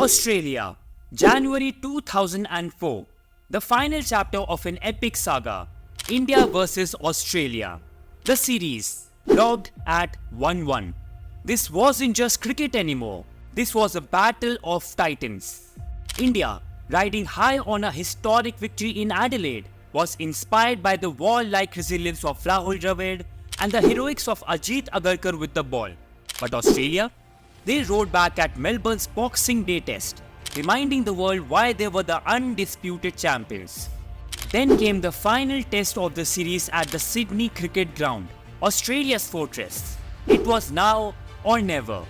Australia, January 2004. The final chapter of an epic saga, India vs Australia. The series, logged at 1-1. This wasn't just cricket anymore. This was a battle of titans. India, riding high on a historic victory in Adelaide, was inspired by the wall-like resilience of Rahul Dravid and the heroics of Ajit Agarkar with the ball. But Australia? They rode back at Melbourne's Boxing Day test, reminding the world why they were the undisputed champions. Then came the final test of the series at the Sydney Cricket Ground, Australia's fortress. It was now or never.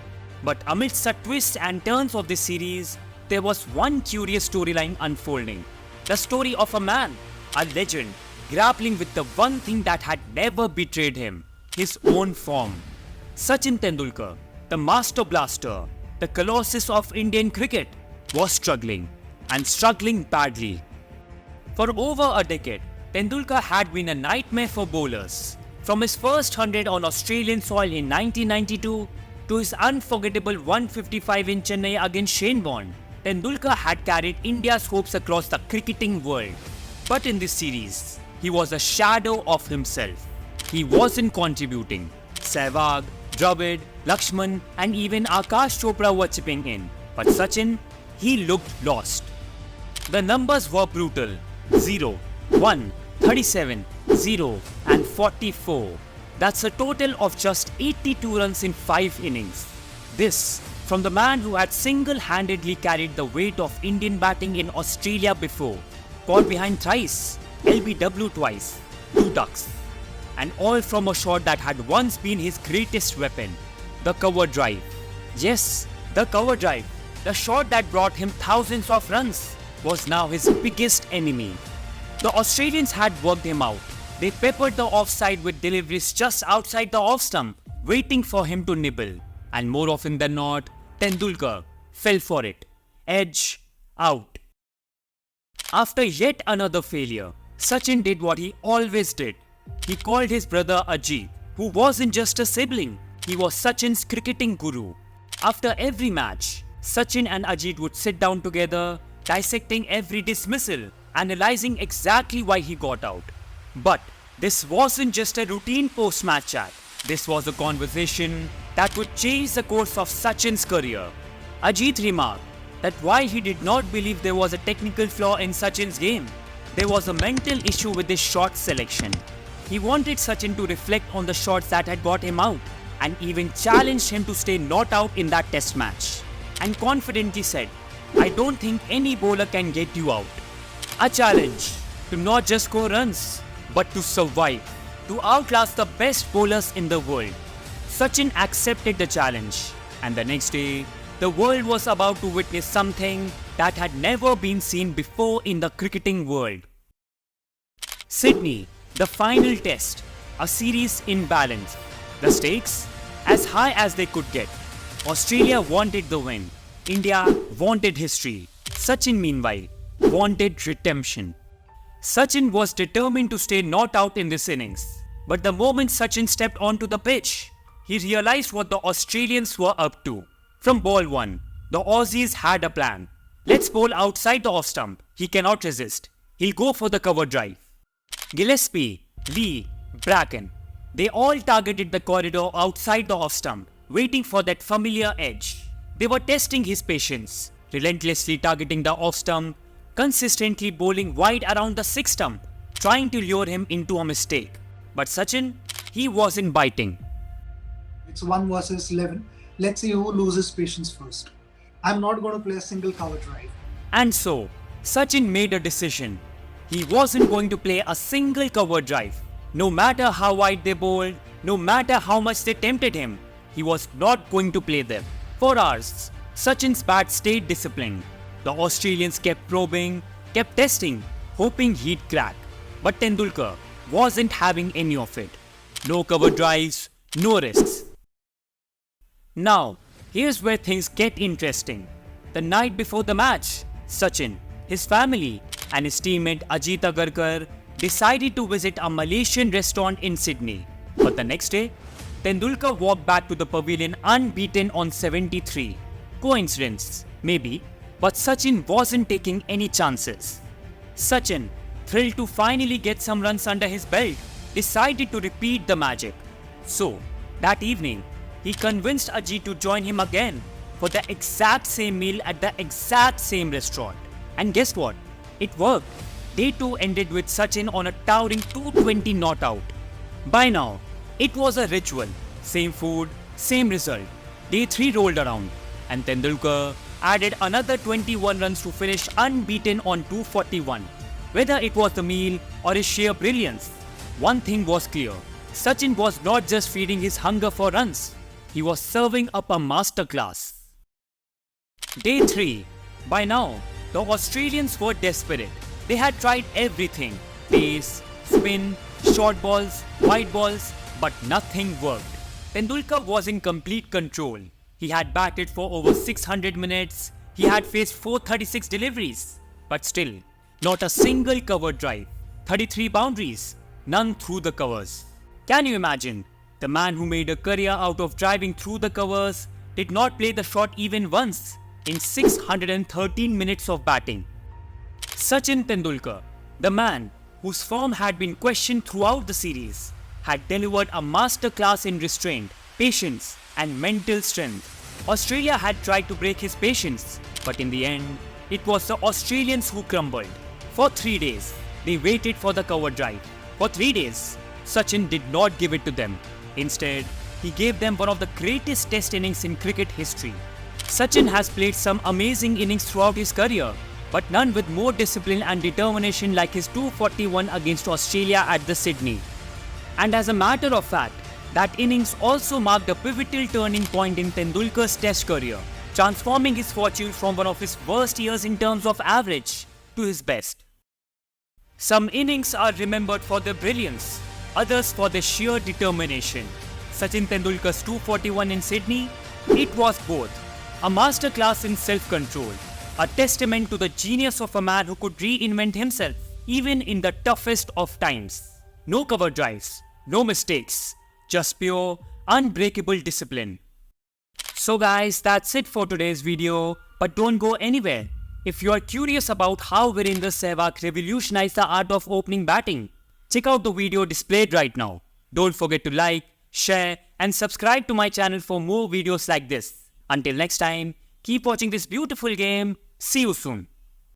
But amidst the twists and turns of this series, there was one curious storyline unfolding. The story of a man, a legend, grappling with the one thing that had never betrayed him, his own form. Sachin Tendulkar, the master blaster, the colossus of Indian cricket, was struggling, and struggling badly. For over a decade, Tendulkar had been a nightmare for bowlers. From his first 100 on Australian soil in 1992 to his unforgettable 155 in Chennai against Shane Warne, Tendulkar had carried India's hopes across the cricketing world. But in this series, he was a shadow of himself. He wasn't contributing. Sehwag, Dravid, Lakshman and even Akash Chopra were chipping in. But Sachin, he looked lost. The numbers were brutal. 0, 1, 37, 0 and 44. That's a total of just 82 runs in 5 innings. This from the man who had single-handedly carried the weight of Indian batting in Australia before. Caught behind thrice, LBW twice, 2 ducks. And all from a shot that had once been his greatest weapon, the cover drive. Yes, the cover drive, the shot that brought him thousands of runs, was now his biggest enemy. The Australians had worked him out. They peppered the offside with deliveries just outside the off stump, waiting for him to nibble. And more often than not, Tendulkar fell for it. Edge, out. After yet another failure, Sachin did what he always did. He called his brother Ajit, who wasn't just a sibling, he was Sachin's cricketing guru. After every match, Sachin and Ajit would sit down together, dissecting every dismissal, analyzing exactly why he got out. But this wasn't just a routine post-match chat. This was a conversation that would change the course of Sachin's career. Ajit remarked that while he did not believe there was a technical flaw in Sachin's game, there was a mental issue with his shot selection. He wanted Sachin to reflect on the shots that had got him out and even challenged him to stay not out in that test match. And confidently said, "I don't think any bowler can get you out." A challenge to not just score runs, but to survive, to outlast the best bowlers in the world. Sachin accepted the challenge, and the next day, the world was about to witness something that had never been seen before in the cricketing world. Sydney, the final test, a series in balance. The stakes, as high as they could get. Australia wanted the win. India wanted history. Sachin, meanwhile, wanted redemption. Sachin was determined to stay not out in this innings. But the moment Sachin stepped onto the pitch, he realized what the Australians were up to. From ball 1, the Aussies had a plan. Let's bowl outside the off stump. He cannot resist. He'll go for the cover drive. Gillespie, Lee, Bracken, they all targeted the corridor outside the off stump, waiting for that familiar edge. They were testing his patience, relentlessly targeting the off stump, consistently bowling wide around the 6 stump, trying to lure him into a mistake. But Sachin, he wasn't biting. It's 1 versus 11. Let's see who loses patience first. I'm not going to play a single cover drive. And so, Sachin made a decision. He wasn't going to play a single cover drive. No matter how wide they bowled, no matter how much they tempted him, he was not going to play them. For hours, Sachin's bat stayed disciplined. The Australians kept probing, kept testing, hoping he'd crack. But Tendulkar wasn't having any of it. No cover drives, no risks. Now, here's where things get interesting. The night before the match, Sachin, his family and his teammate Ajit Agarkar decided to visit a Malaysian restaurant in Sydney. But the next day, Tendulkar walked back to the pavilion unbeaten on 73. Coincidence? Maybe. But Sachin wasn't taking any chances. Sachin, thrilled to finally get some runs under his belt, decided to repeat the magic. So, that evening, he convinced Ajit to join him again for the exact same meal at the exact same restaurant. And guess what? It worked. Day 2 ended with Sachin on a towering 220 not out. By now, it was a ritual. Same food, same result. Day 3 rolled around and Tendulkar added another 21 runs to finish unbeaten on 241. Whether it was the meal or his sheer brilliance, one thing was clear. Sachin was not just feeding his hunger for runs. He was serving up a masterclass. Day 3. By now, the Australians were desperate. They had tried everything. Pace, spin, short balls, wide balls, but nothing worked. Tendulkar was in complete control. He had batted for over 600 minutes. He had faced 436 deliveries. But still, not a single cover drive. 33 boundaries, none through the covers. Can you imagine? The man who made a career out of driving through the covers did not play the shot even once in 613 minutes of batting. Sachin Tendulkar, the man whose form had been questioned throughout the series, had delivered a masterclass in restraint, patience and mental strength. Australia had tried to break his patience, but in the end, it was the Australians who crumbled. For 3 days, they waited for the cover drive. For 3 days, Sachin did not give it to them. Instead, he gave them one of the greatest test innings in cricket history. Sachin has played some amazing innings throughout his career, but none with more discipline and determination like his 241 against Australia at the Sydney. And as a matter of fact, that innings also marked a pivotal turning point in Tendulkar's test career, transforming his fortune from one of his worst years in terms of average to his best. Some innings are remembered for their brilliance, others for their sheer determination. Sachin Tendulkar's 241 in Sydney, it was both a masterclass in self-control, a testament to the genius of a man who could reinvent himself even in the toughest of times. No cover drives, no mistakes, just pure, unbreakable discipline. So guys, that's it for today's video, but don't go anywhere. If you are curious about how Virender Sehwag revolutionized the art of opening batting, check out the video displayed right now. Don't forget to like, share and subscribe to my channel for more videos like this. Until next time, keep watching this beautiful game. See you soon.